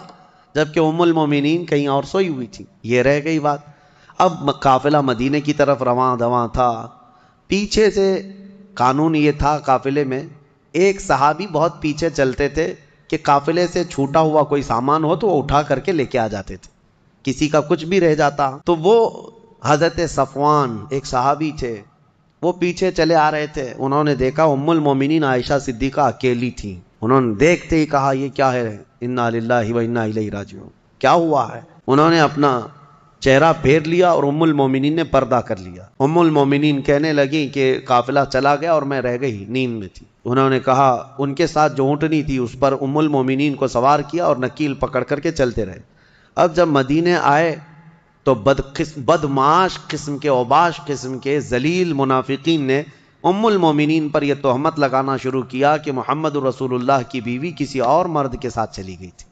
جبکہ ام المومنین کہیں اور سوئی ہوئی تھی. یہ رہ گئی بات. اب قافلہ مدینے کی طرف رواں دواں تھا. پیچھے سے قانون یہ تھا قافلے میں ایک صحابی بہت پیچھے چلتے تھے کہ قافلے سے چھوٹا ہوا کوئی سامان ہو تو وہ اٹھا کر کے لے کے آ جاتے تھے. کسی کا کچھ بھی رہ جاتا تو وہ حضرت صفوان ایک صحابی تھے، وہ پیچھے چلے آ رہے تھے. انہوں نے دیکھا ام المومنین عائشہ صدیقہ اکیلی تھی. انہوں نے دیکھتے ہی کہا یہ کیا ہے، انا للہ و انا الیہ راجعون، کیا ہوا ہے؟ انہوں نے اپنا چہرہ پھیر لیا اور ام المومنین نے پردہ کر لیا. ام المومنین کہنے لگی کہ قافلہ چلا گیا اور میں رہ گئی، نیند میں تھی. انہوں نے کہا ان کے ساتھ جو اونٹنی تھی اس پر ام المومنین کو سوار کیا اور نکیل پکڑ کر کے چلتے رہے. اب جب مدینے آئے تو بدمعاش قسم کے اوباش قسم کے ذلیل منافقین نے ام المومنین پر یہ تہمت لگانا شروع کیا کہ محمد رسول اللہ کی بیوی کسی اور مرد کے ساتھ چلی گئی تھی.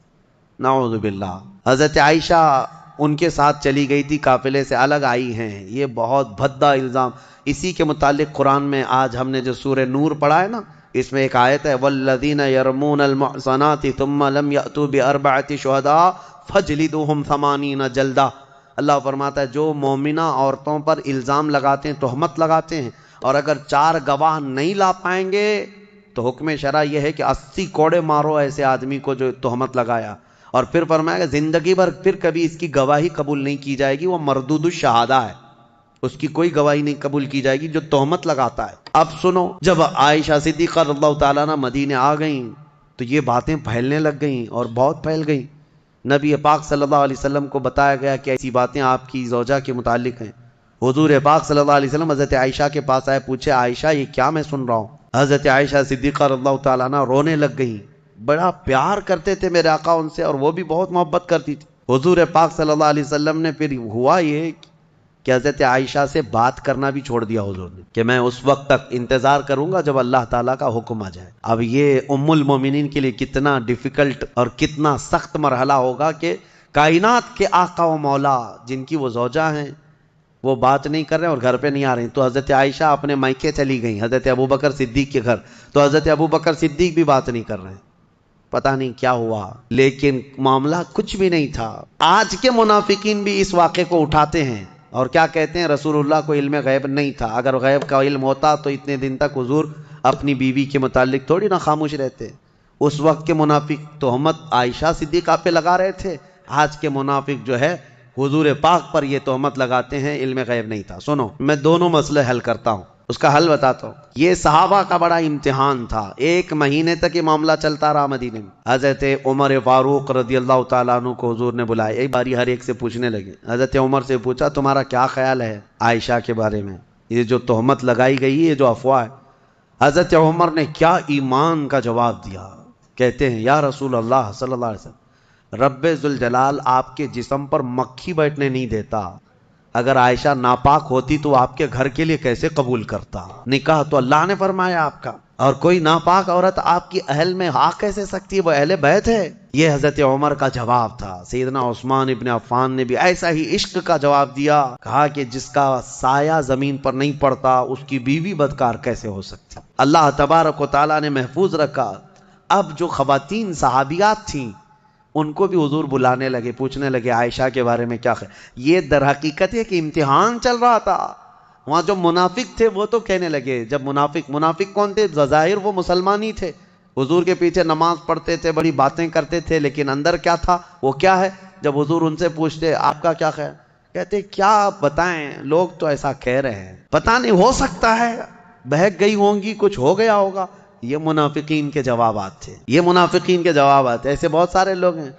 نعوذ باللہ. حضرت عائشہ ان کے ساتھ چلی گئی تھی، قافلے سے الگ آئی ہیں. یہ بہت بھدا الزام. اسی کے متعلق قرآن میں آج ہم نے جو سورہ نور پڑھا ہے نا، اس میں ایک آیت ہے والذین یرمون المحصنات ثم لم یأتوا باربعۃ شہداء فجلدوہم 80 جلدہ. اللہ فرماتا ہے جو مومنہ عورتوں پر الزام لگاتے ہیں، تہمت لگاتے ہیں، اور اگر 4 گواہ نہیں لا پائیں گے تو حکم شرع یہ ہے کہ 80 کوڑے مارو ایسے آدمی کو جو تہمت لگایا. اور پھر فرمایا کہ زندگی بھر پھر کبھی اس کی گواہی قبول نہیں کی جائے گی، وہ مردود الشہادہ ہے، اس کی کوئی گواہی نہیں قبول کی جائے گی جو تہمت لگاتا ہے. اب سنو، جب عائشہ صدیقہ رضی اللہ تعالیٰ عنہ مدینے آ گئیں تو یہ باتیں پھیلنے لگ گئیں اور بہت پھیل گئیں. نبی پاک صلی اللہ علیہ وسلم کو بتایا گیا کہ ایسی باتیں آپ کی زوجہ کے متعلق ہیں. حضور پاک صلی اللہ علیہ وسلم حضرت عائشہ کے پاس آئے، پوچھے عائشہ یہ کیا میں سن رہا ہوں؟ حضرت عائشہ صدیقہ رضی اللہ تعالیٰ عنہ رونے لگ گئیں. بڑا پیار کرتے تھے میرے آقا ان سے اور وہ بھی بہت محبت کرتی تھی. حضور پاک صلی اللہ علیہ وسلم نے پھر ہوا یہ کہ حضرت عائشہ سے بات کرنا بھی چھوڑ دیا حضور نے کہ میں اس وقت تک انتظار کروں گا جب اللہ تعالیٰ کا حکم آ جائے۔ اب یہ ام المومنین کے لیے کتنا ڈیفیکلٹ اور کتنا سخت مرحلہ ہوگا کہ کائنات کے آقا و مولا جن کی وہ زوجہ ہیں وہ بات نہیں کر رہے اور گھر پہ نہیں آ رہے، تو حضرت عائشہ اپنے مائکے چلی گئیں حضرت ابوبکر صدیق کے گھر، تو حضرت ابوبکر صدیق بھی بات نہیں کر رہے، پتہ نہیں کیا ہوا، لیکن معاملہ کچھ بھی نہیں تھا۔ آج کے منافقین بھی اس واقعے کو اٹھاتے ہیں اور کیا کہتے ہیں رسول اللہ کو علم غیب نہیں تھا، اگر غیب کا علم ہوتا تو اتنے دن تک حضور اپنی بیوی کے متعلق تھوڑی نہ خاموش رہتے۔ اس وقت کے منافق تہمت عائشہ صدیقہ پہ لگا رہے تھے، آج کے منافق جو ہے حضور پاک پر یہ تہمت لگاتے ہیں علم غیب نہیں تھا۔ سنو میں دونوں مسئلے حل کرتا ہوں، اس کا حل بتاتا ہوں۔ یہ صحابہ کا بڑا امتحان تھا، 1 مہینے تک یہ معاملہ چلتا رہا مدینے میں۔ حضرت عمر فاروق رضی اللہ تعالیٰ عنہ کو حضور نے بلایا، ایک باری ہر ایک سے پوچھنے لگے۔ حضرت عمر سے پوچھا تمہارا کیا خیال ہے عائشہ کے بارے میں، یہ جو تہمت لگائی گئی ہے، یہ جو افواہ ہے۔ حضرت عمر نے کیا ایمان کا جواب دیا، کہتے ہیں یا رسول اللہ صلی اللہ علیہ وسلم، رب ذوالجلال آپ کے جسم پر مکھی بیٹھنے نہیں دیتا، اگر عائشہ ناپاک ہوتی تو آپ کے گھر کے لیے کیسے قبول کرتا، نکاح تو اللہ نے فرمایا آپ کا، اور کوئی ناپاک عورت آپ کی اہل میں آ کیسے سکتی ہے، وہ اہل بیت ہے۔ یہ حضرت عمر کا جواب تھا۔ سیدنا عثمان ابن عفان نے بھی ایسا ہی عشق کا جواب دیا، کہا کہ جس کا سایہ زمین پر نہیں پڑتا اس کی بیوی بدکار کیسے ہو سکتی۔ اللہ تبارک و تعالیٰ نے محفوظ رکھا۔ اب جو خواتین صحابیات تھیں ان کو بھی حضور بلانے لگے، پوچھنے لگے عائشہ کے بارے میں کیا خیال۔ یہ در حقیقت ہے کہ امتحان چل رہا تھا۔ وہاں جو منافق تھے وہ تو کہنے لگے، جب منافق کون تھے، بظاہر وہ مسلمان ہی تھے، حضور کے پیچھے نماز پڑھتے تھے، بڑی باتیں کرتے تھے، لیکن اندر کیا تھا وہ کیا ہے۔ جب حضور ان سے پوچھتے آپ کا کیا خیال، کہتے کیا بتائیں، لوگ تو ایسا کہہ رہے ہیں، پتہ نہیں ہو سکتا ہے بہک گئی ہوں گی، کچھ ہو گیا ہوگا۔ یہ منافقین کے جوابات تھے، یہ منافقین کے جوابات۔ ایسے بہت سارے لوگ ہیں،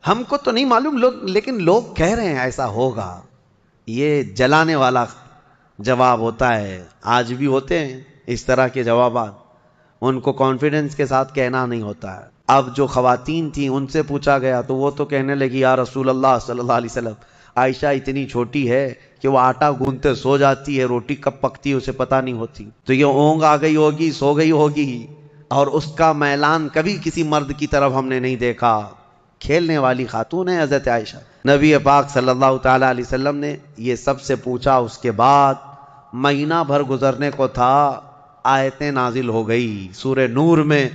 ہم کو تو نہیں معلوم لوگ، لیکن لوگ کہہ رہے ہیں ایسا ہوگا۔ یہ جلانے والا جواب ہوتا ہے، آج بھی ہوتے ہیں اس طرح کے جوابات، ان کو کانفیڈنس کے ساتھ کہنا نہیں ہوتا ہے۔ اب جو خواتین تھیں ان سے پوچھا گیا تو وہ تو کہنے لگی یا رسول اللہ صلی اللہ علیہ وسلم، عائشہ اتنی چھوٹی ہے کہ وہ آٹا گوندتے سو جاتی ہے، روٹی کب پکتی ہے اسے پتہ نہیں ہوتی، تو یہ اونگ آ گئی ہوگی، سو گئی ہوگی، اور اس کا میلان کبھی کسی مرد کی طرف ہم نے نہیں دیکھا۔ کھیلنے والی خاتون ہے حضرت عائشہ۔ نبی پاک صلی اللہ تعالیٰ علیہ وسلم نے یہ سب سے پوچھا، اس کے بعد مہینہ بھر گزرنے کو تھا، آیتیں نازل ہو گئی۔ سورہ نور میں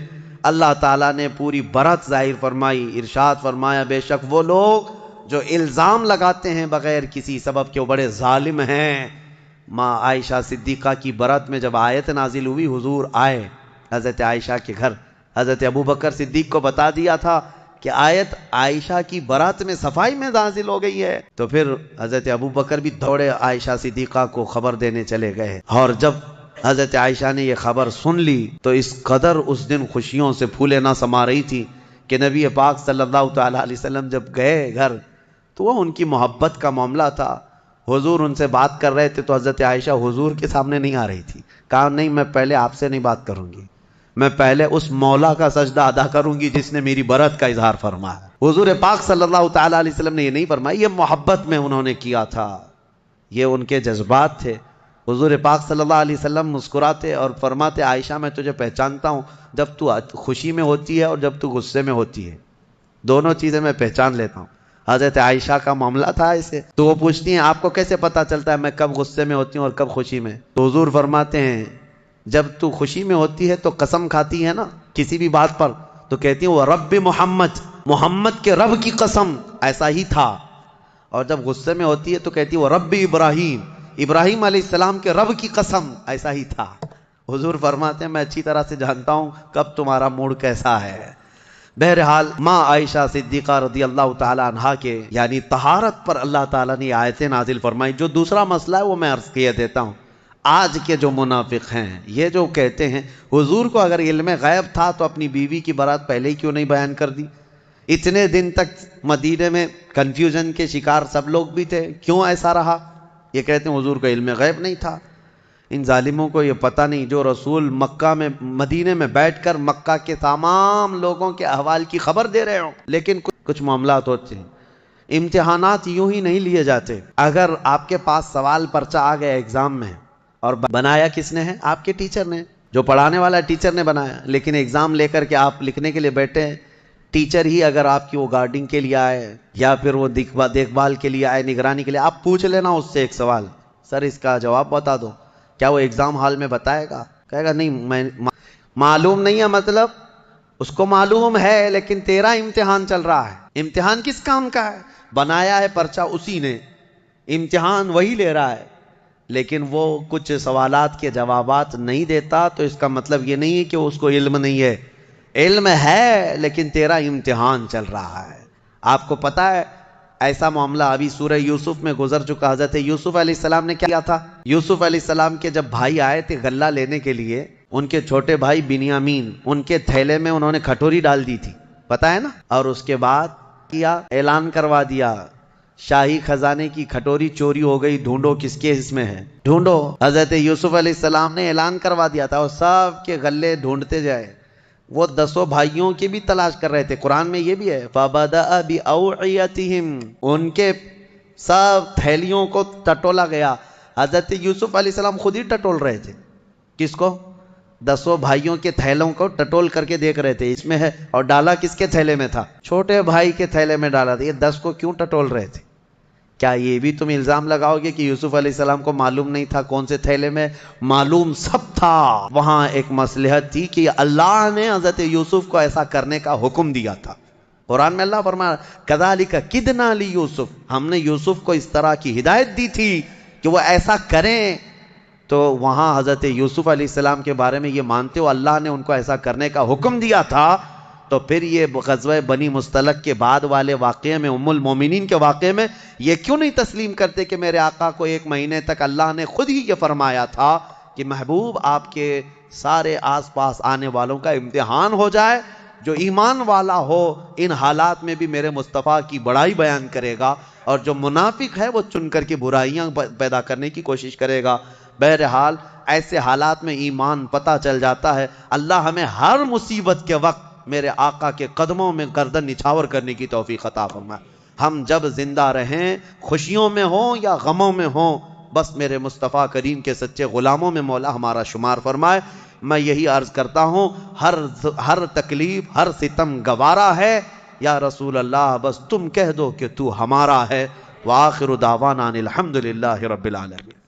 اللہ تعالیٰ نے پوری برات ظاہر فرمائی، ارشاد فرمایا بے شک وہ لوگ جو الزام لگاتے ہیں بغیر کسی سبب کے وہ بڑے ظالم ہیں۔ ماں عائشہ صدیقہ کی برات میں جب آیت نازل ہوئی، حضور آئے حضرت عائشہ کے گھر، حضرت ابوبکر صدیق کو بتا دیا تھا کہ آیت عائشہ کی برات میں صفائی میں نازل ہو گئی ہے، تو پھر حضرت ابوبکر بھی دوڑے عائشہ صدیقہ کو خبر دینے چلے گئے، اور جب حضرت عائشہ نے یہ خبر سن لی تو اس قدر اس دن خوشیوں سے پھولے نہ سما رہی تھی کہ نبی پاک صلی اللہ تعالیٰ علیہ وسلم جب گئے گھر تو وہ ان کی محبت کا معاملہ تھا۔ حضور ان سے بات کر رہے تھے تو حضرت عائشہ حضور کے سامنے نہیں آ رہی تھی، کہا نہیں میں پہلے آپ سے نہیں بات کروں گی، میں پہلے اس مولا کا سجدہ ادا کروں گی جس نے میری برات کا اظہار فرمایا۔ حضور پاک صلی اللہ تعالیٰ علیہ وسلم نے یہ نہیں فرمایا، یہ محبت میں انہوں نے کیا تھا، یہ ان کے جذبات تھے۔ حضور پاک صلی اللہ علیہ وسلم مسکراتے اور فرماتے عائشہ میں تجھے پہچانتا ہوں جب تو خوشی میں ہوتی ہے اور جب تو غصے میں ہوتی ہے، دونوں چیزیں میں پہچان لیتا ہوں۔ حضرت عائشہ کا معاملہ تھا ایسے، تو وہ پوچھتی ہیں آپ کو کیسے پتا چلتا ہے میں کب غصے میں ہوتی ہوں اور کب خوشی میں؟ تو حضور فرماتے ہیں جب تو خوشی میں ہوتی ہے تو قسم کھاتی ہے نا کسی بھی بات پر، تو کہتی ہیں وہ رب محمد کے رب کی قسم، ایسا ہی تھا، اور جب غصے میں ہوتی ہے تو کہتی ہے وہ رب ابراہیم علیہ السلام کے رب کی قسم، ایسا ہی تھا۔ حضور فرماتے ہیں میں اچھی طرح سے جانتا ہوں کب تمہارا موڈ کیسا ہے۔ بہرحال ماں عائشہ صدیقہ رضی اللہ تعالی عنہا کے یعنی طہارت پر اللہ تعالیٰ نے آیتیں نازل فرمائی۔ جو دوسرا مسئلہ ہے وہ میں عرض کیے دیتا ہوں۔ آج کے جو منافق ہیں یہ جو کہتے ہیں حضور کو اگر علم غیب تھا تو اپنی بیوی کی برات پہلے ہی کیوں نہیں بیان کر دی؟ اتنے دن تک مدینے میں کنفیوژن کے شکار سب لوگ بھی تھے، کیوں ایسا رہا؟ یہ کہتے ہیں حضور کو علم غیب نہیں تھا۔ ان ظالموں کو یہ پتہ نہیں، جو رسول مکہ میں مدینے میں بیٹھ کر مکہ کے تمام لوگوں کے احوال کی خبر دے رہے ہوں، لیکن کچھ معاملات ہوتے ہیں امتحانات یوں ہی نہیں لیے جاتے۔ اگر آپ کے پاس سوال پرچہ آ گیا ایگزام میں اور بنایا کس نے ہے؟ آپ کے ٹیچر نے، جو پڑھانے والا ٹیچر نے بنایا، لیکن ایگزام لے کر کے آپ لکھنے کے لیے بیٹھے ہیں، ٹیچر ہی اگر آپ کی وہ گارڈنگ کے لیے آئے یا پھر وہ دیکھ بھال کے لیے آئے، نگرانی کے لیے، آپ پوچھ لینا اس سے ایک سوال، سر اس کا جواب بتا دو، کیا وہ ایگزام ہال میں بتائے گا؟ کہے گا نہیں، میں معلوم نہیں ہے، مطلب اس کو معلوم ہے لیکن تیرا امتحان چل رہا ہے۔ امتحان کس کام کا ہے؟ بنایا ہے پرچہ اسی نے، امتحان وہی لے رہا ہے، لیکن وہ کچھ سوالات کے جوابات نہیں دیتا تو اس کا مطلب یہ نہیں ہے کہ اس کو علم نہیں ہے، علم ہے لیکن تیرا امتحان چل رہا ہے۔ آپ کو پتا ہے ایسا معاملہ ابھی سورہ یوسف میں گزر چکا۔ حضرت یوسف علیہ السلام نے کیا کیا تھا؟ یوسف علیہ السلام کے جب بھائی آئے تھے غلہ لینے کے لیے، ان کے چھوٹے بھائی بنیامین، ان کے تھیلے میں انہوں نے کھٹوری ڈال دی تھی، پتا ہے نا؟ اور اس کے بعد کیا اعلان کروا دیا، شاہی خزانے کی کھٹوری چوری ہو گئی، ڈھونڈو کس کے اس میں ہے، ڈھونڈو۔ حضرت یوسف علیہ السلام نے اعلان کروا دیا تھا اور سب کے غلے ڈھونڈتے جائے، وہ 10 بھائیوں کی بھی تلاش کر رہے تھے۔ قرآن میں یہ بھی ہے فَبَدَأَ بِأَوْعِيَتِهِمْ، ان کے سب تھیلیوں کو ٹٹولا گیا۔ حضرت یوسف علیہ السلام خود ہی ٹٹول رہے تھے، کس کو؟ 10 بھائیوں کے تھیلوں کو ٹٹول کر کے دیکھ رہے تھے، اس میں ہے، اور ڈالا کس کے تھیلے میں تھا؟ چھوٹے بھائی کے تھیلے میں ڈالا تھا۔ یہ 10 کو کیوں ٹٹول رہے تھے؟ کیا یہ بھی تم الزام لگاؤ گے کہ یوسف علیہ السلام کو معلوم نہیں تھا کون سے تھیلے میں؟ معلوم سب تھا۔ وہاں ایک مصلحت تھی کہ اللہ نے حضرت یوسف کو ایسا کرنے کا حکم دیا تھا۔ قرآن میں اللہ فرمایا کذالک کدنا لیوسف، ہم نے یوسف کو اس طرح کی ہدایت دی تھی کہ وہ ایسا کریں۔ تو وہاں حضرت یوسف علیہ السلام کے بارے میں یہ مانتے ہو اللہ نے ان کو ایسا کرنے کا حکم دیا تھا، تو پھر یہ غزوہ بنی مستلق کے بعد والے واقعے میں، ام المومنین کے واقعے میں یہ کیوں نہیں تسلیم کرتے کہ میرے آقا کو 1 مہینے تک اللہ نے خود ہی یہ فرمایا تھا کہ محبوب آپ کے سارے آس پاس آنے والوں کا امتحان ہو جائے، جو ایمان والا ہو ان حالات میں بھی میرے مصطفیٰ کی بڑائی بیان کرے گا، اور جو منافق ہے وہ چن کر کے برائیاں پیدا کرنے کی کوشش کرے گا۔ بہرحال ایسے حالات میں ایمان پتہ چل جاتا ہے۔ اللہ ہمیں ہر مصیبت کے وقت میرے آقا کے قدموں میں گردن نچھاور کرنے کی توفیق عطا فرمائے۔ ہم جب زندہ رہیں، خوشیوں میں ہوں یا غموں میں ہوں، بس میرے مصطفیٰ کریم کے سچے غلاموں میں مولا ہمارا شمار فرمائے۔ میں یہی عرض کرتا ہوں، ہر تکلیف، ہر ستم گوارا ہے، یا رسول اللہ بس تم کہہ دو کہ تو ہمارا ہے۔ وآخر دعوانا الحمدللہ رب العالمین۔